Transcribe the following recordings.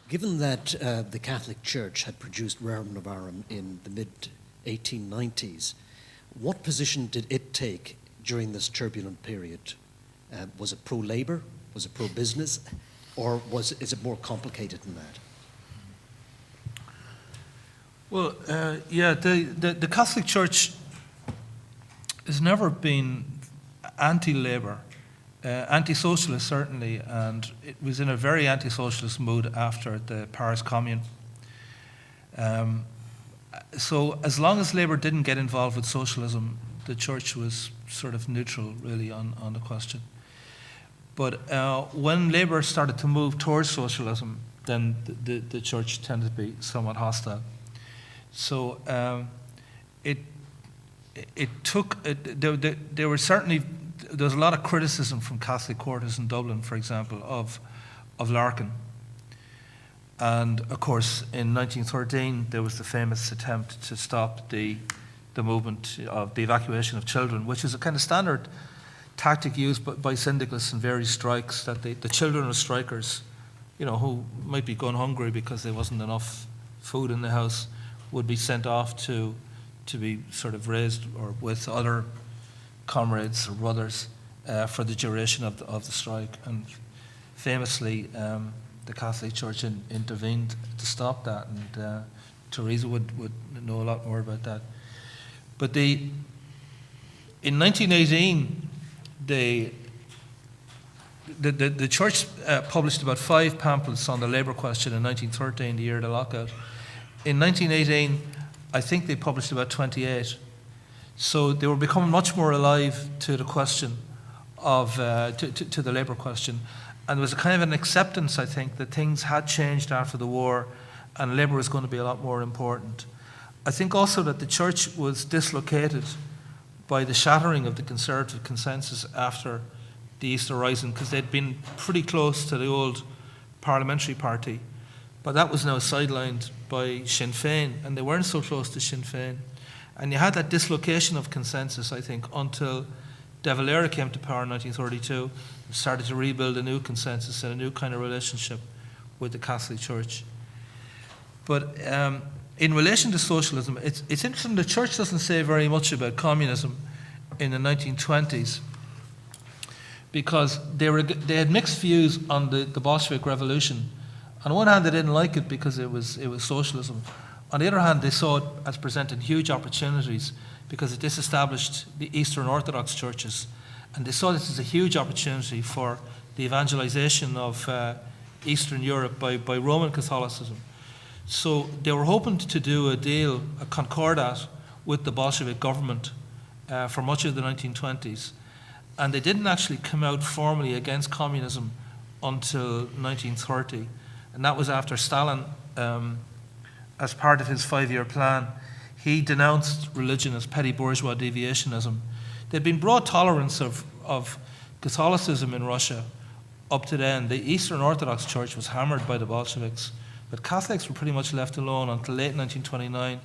Given that the Catholic Church had produced Rerum Novarum in the mid-1890s, what position did it take during this turbulent period? Was it pro-Labour? Was it pro-business? Or is it more complicated than that? Well, the Catholic Church has never been anti-Labour, anti-socialist certainly, and it was in a very anti-socialist mood after the Paris Commune. So as long as Labour didn't get involved with socialism, the Church was sort of neutral really on the question. But when Labour started to move towards socialism, then the Church tended to be somewhat hostile. So there was a lot of criticism from Catholic quarters in Dublin, for example, of Larkin. And of course, in 1913, there was the famous attempt to stop the movement of the evacuation of children, which is a kind of standard tactic used by syndicalists in various strikes, that the children of strikers, who might be going hungry because there wasn't enough food in the house, would be sent off to be sort of raised or with other comrades or brothers for the duration of the strike. And famously, the Catholic Church intervened to stop that, and Teresa would know a lot more about that. But in 1918, the Church published about 5 pamphlets on the Labour question in 1913, the year of the lockout. In 1918, I think they published about 28. So they were becoming much more alive to the question of to the Labour question, and there was a kind of an acceptance, I think, that things had changed after the war, and Labour was going to be a lot more important. I think also that the Church was dislocated by the shattering of the Conservative consensus after the Easter Rising, because they'd been pretty close to the old parliamentary party, but that was now sidelined by Sinn Féin, and they weren't so close to Sinn Féin. And you had that dislocation of consensus, I think, until De Valera came to power in 1932 and started to rebuild a new consensus and a new kind of relationship with the Catholic Church. But in relation to socialism, it's interesting, the Church doesn't say very much about communism in the 1920s, because they had mixed views on the Bolshevik Revolution. On one hand, they didn't like it because it was socialism. On the other hand, they saw it as presenting huge opportunities because it disestablished the Eastern Orthodox churches, and they saw this as a huge opportunity for the evangelization of Eastern Europe by Roman Catholicism. So they were hoping to do a deal, a concordat, with the Bolshevik government for much of the 1920s, and they didn't actually come out formally against communism until 1930, and that was after Stalin, as part of his 5-year plan, he denounced religion as petty bourgeois deviationism. There'd been broad tolerance of Catholicism in Russia up to then. The Eastern Orthodox Church was hammered by the Bolsheviks, but Catholics were pretty much left alone until late 1929,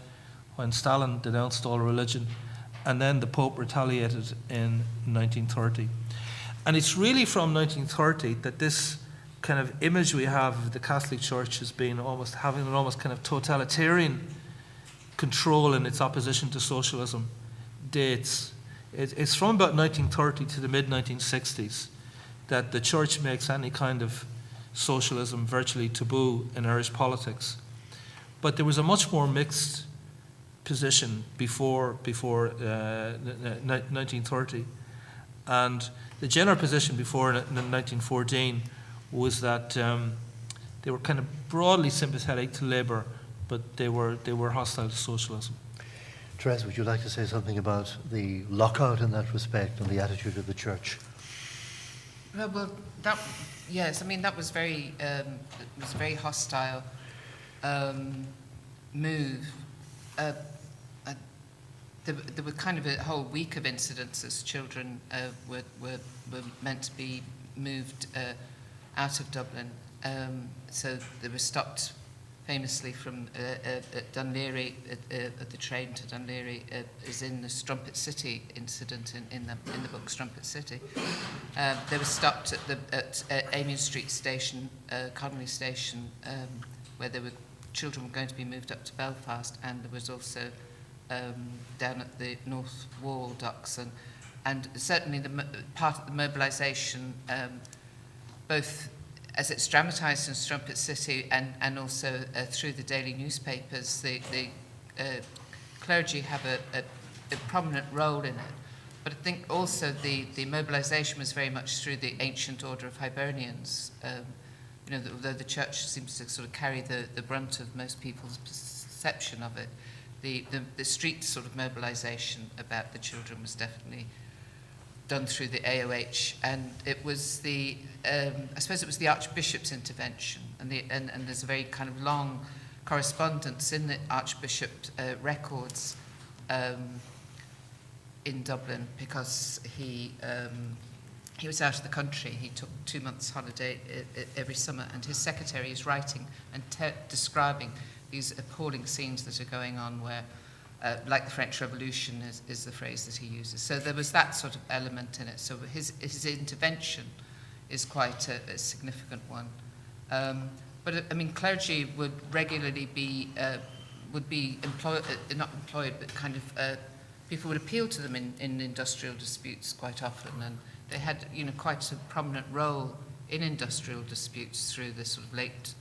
when Stalin denounced all religion, and then the Pope retaliated in 1930. And it's really from 1930 that this kind of image we have of the Catholic Church as being having an almost kind of totalitarian control in its opposition to socialism dates. It's from about 1930 to the mid-1960s that the Church makes any kind of socialism virtually taboo in Irish politics. But there was a much more mixed position before 1930, and the general position before 1914 was that they were kind of broadly sympathetic to Labour, but they were hostile to socialism. Therese, would you like to say something about the lockout in that respect and the attitude of the Church? Well, that was very hostile move. There were kind of a whole week of incidences. Children were meant to be moved out of Dublin, so they were stopped famously from at Dunleary, at the train to Dunleary, is in the Strumpet City incident in the book Strumpet City. They were stopped at Amiens Street Station, Connolly Station, where children were going to be moved up to Belfast, and there was also down at the North Wall docks, and certainly part of the mobilisation, both as it's dramatised in Strumpet City and also through the daily newspapers, the clergy have a prominent role in it. But I think also the mobilisation was very much through the ancient order of Hibernians. Although the church seems to sort of carry the brunt of most people's perception of it, the street sort of mobilisation about the children was definitely done through the AOH, and it was I suppose it was the Archbishop's intervention, and there's a very kind of long correspondence in the Archbishop records in Dublin, because he was out of the country. He took 2 months holiday every summer, and his secretary is writing and describing these appalling scenes that are going on where, like the French Revolution is the phrase that he uses. So there was that sort of element in it. So his intervention is quite a significant one. But I mean, clergy would regularly be employed, not employed, but kind of people would appeal to them in industrial disputes quite often, and they had quite a prominent role in industrial disputes through the sort of late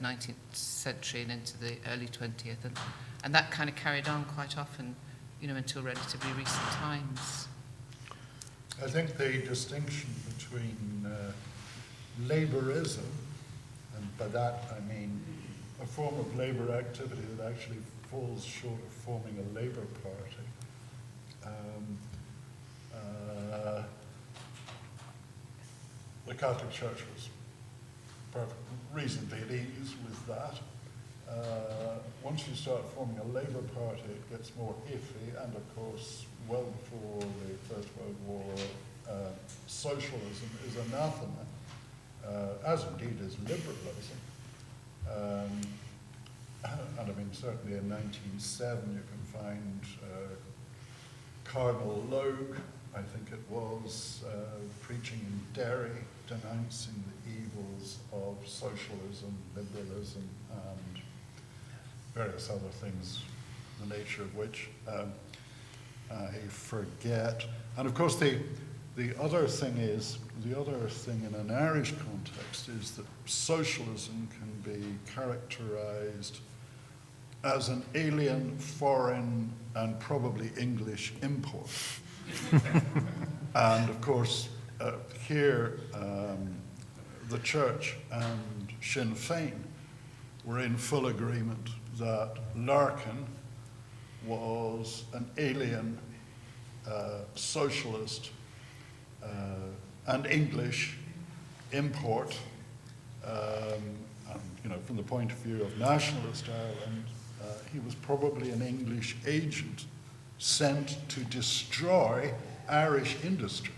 19th century and into the early 20th, and that kind of carried on quite often, until relatively recent times. I think the distinction between labourism, and by that I mean a form of labour activity that actually falls short of forming a labour party. The Catholic Church was reasonably at ease with that. Once you start forming a labour party, it gets more iffy, and of course, well before the First World War, socialism is anathema, as indeed is liberalism. And I mean, certainly in 1907, you can find Cardinal Logue, I think it was, preaching in Derry, denouncing the evils of socialism, liberalism, and various other things, the nature of which I forget. And of course, the other thing in an Irish context is that socialism can be characterized as an alien, foreign, and probably English import. And of course, here, the Church and Sinn Féin were in full agreement that Larkin was an alien, socialist, and English import, and, from the point of view of nationalist Ireland, he was probably an English agent sent to destroy Irish industry.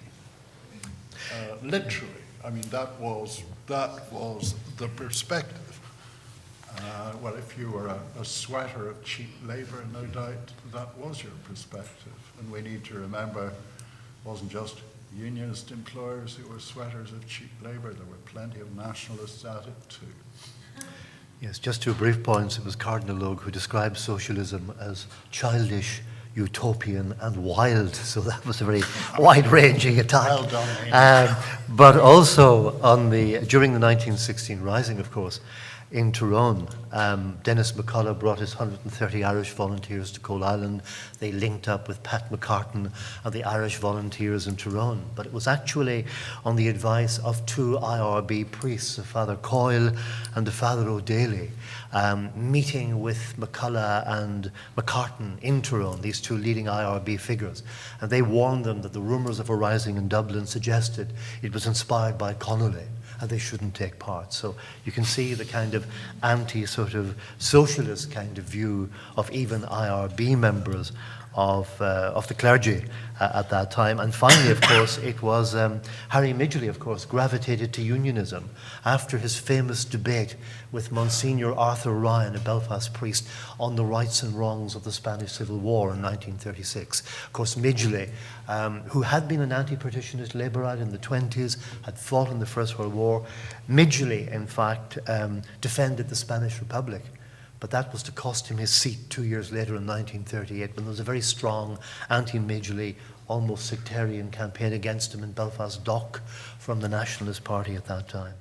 Literally, I mean, that was the perspective. Well, if you were a sweater of cheap labour, no doubt that was your perspective. And we need to remember it wasn't just unionist employers who were sweaters of cheap labour. There were plenty of nationalists at it too. Yes, just 2 brief points. It was Cardinal Logue who described socialism as childish, utopian, and wild. So that was a very wide-ranging attack. Well done. But also during the 1916 Rising, of course, in Tyrone, Dennis McCullough brought his 130 Irish volunteers to Coal Island. They linked up with Pat McCartan and the Irish volunteers in Tyrone. But it was actually on the advice of 2 IRB priests, Father Coyle and Father O'Daly, meeting with McCullough and McCartan in Tyrone, these 2 leading IRB figures. And they warned them that the rumours of a rising in Dublin suggested it was inspired by Connolly, and they shouldn't take part. So you can see the kind of anti-sort of socialist kind of view of even IRB members of the clergy at that time. And finally, of course, it was Harry Midgley, of course, gravitated to unionism after his famous debate with Monsignor Arthur Ryan, a Belfast priest, on the rights and wrongs of the Spanish Civil War in 1936. Of course, Midgley, who had been an anti-partitionist Labourite in the 20s, had fought in the First World War. Midgley, in fact, defended the Spanish Republic. But that was to cost him his seat 2 years later in 1938, when there was a very strong anti-Midgley, almost sectarian campaign against him in Belfast Dock from the Nationalist Party at that time.